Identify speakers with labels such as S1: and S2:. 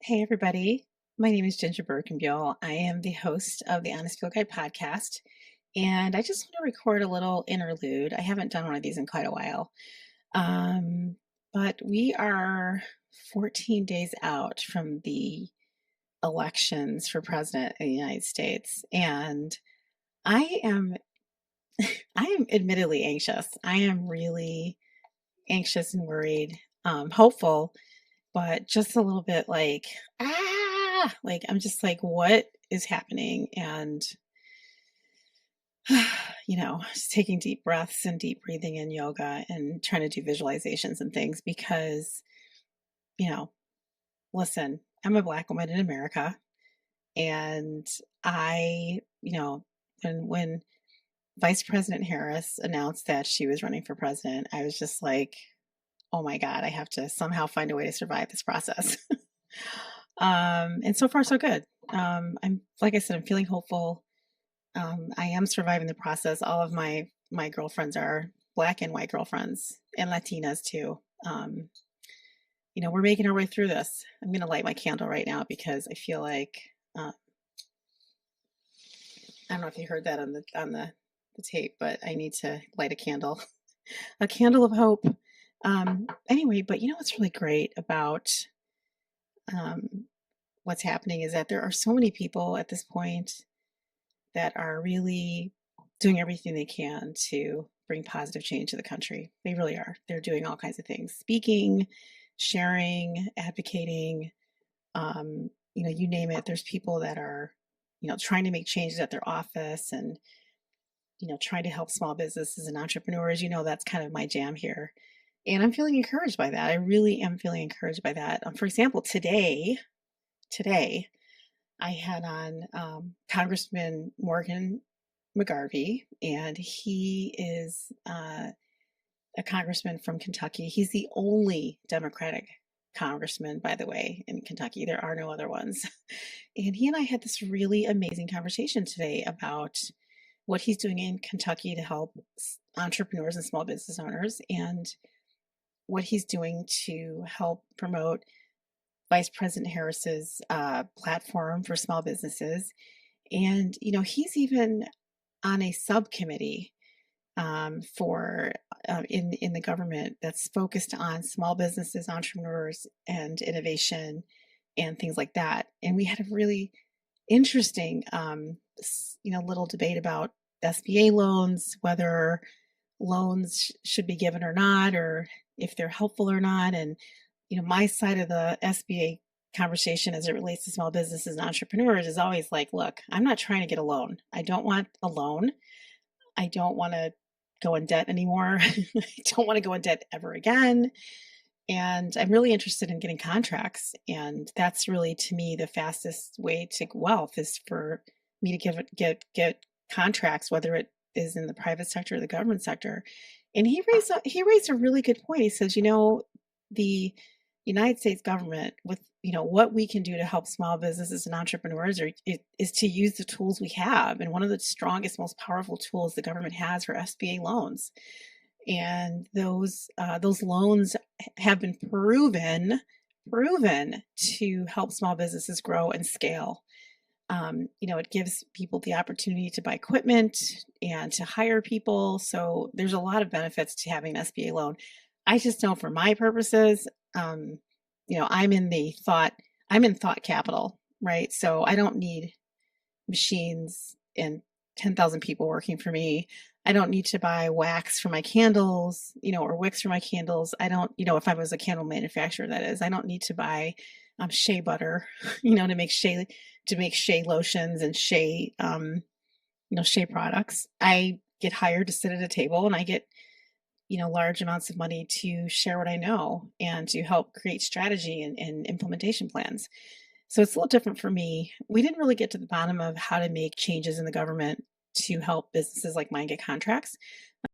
S1: Hey, everybody. My name is Ginger Birkenbuell. I am the host of the Honest Field Guide podcast, and I just want to record a little interlude. I haven't done one of these in quite a while, um, but we are 14 days out from the elections for president of the United States, and I am I am admittedly anxious. I am really anxious and worried, hopeful, but just a little bit like, like I'm just like, what is happening? And, just taking deep breaths and deep breathing and yoga and trying to do visualizations and things because, you know, listen, I'm a Black woman in America. And I, when Vice President Harris announced that she was running for president, I was just like, oh my God, I have to somehow find a way to survive this process. And so far, so good. I'm, like I said, I'm feeling hopeful. I am surviving the process. All of my girlfriends are Black and white girlfriends, and Latinas too. We're making our way through this. I'm going to light my candle right now because I feel like I don't know if you heard that on the tape, but I need to light a candle, a candle of hope. Anyway, but you know what's really great about what's happening is that there are so many people at this point that are really doing everything they can to bring positive change to the country. They really are. They're doing all kinds of things, speaking, sharing, advocating, you name it. There's people that are, trying to make changes at their office and, trying to help small businesses and entrepreneurs. That's kind of my jam here. And I'm feeling encouraged by that. I really am feeling encouraged by that. For example, today, I had on Congressman Morgan McGarvey, and he is a congressman from Kentucky. He's the only Democratic congressman, by the way, in Kentucky. There are no other ones. And he and I had this really amazing conversation today about what he's doing in Kentucky to help entrepreneurs and small business owners, and what he's doing to help promote Vice President Harris's platform for small businesses. And, he's even on a subcommittee for in the government that's focused on small businesses, entrepreneurs, and innovation and things like that. And we had a really interesting, little debate about SBA loans, whether loans should be given or not, or if they're helpful or not. And, my side of the SBA conversation as it relates to small businesses and entrepreneurs is always like, look, I'm not trying to get a loan. I don't want a loan. I don't want to go in debt anymore. I don't want to go in debt ever again. And I'm really interested in getting contracts. And that's really, to me, the fastest way to wealth is for me to get contracts, whether it is in the private sector or the government sector. And he raised a really good point. He says, the United States government, with what we can do to help small businesses and entrepreneurs is to use the tools we have. And one of the strongest, most powerful tools the government has for SBA loans. And those loans have been proven to help small businesses grow and scale. It gives people the opportunity to buy equipment and to hire people. So there's a lot of benefits to having an SBA loan. I just know for my purposes, I'm in thought capital, right? So I don't need machines and 10,000 people working for me. I don't need to buy wax for my candles, or wicks for my candles. I don't, if I was a candle manufacturer, that is, I don't need to buy shea butter, to make shea lotions and shea products. I get hired to sit at a table and I get, large amounts of money to share what I know and to help create strategy and implementation plans. So it's a little different for me. We didn't really get to the bottom of how to make changes in the government to help businesses like mine get contracts.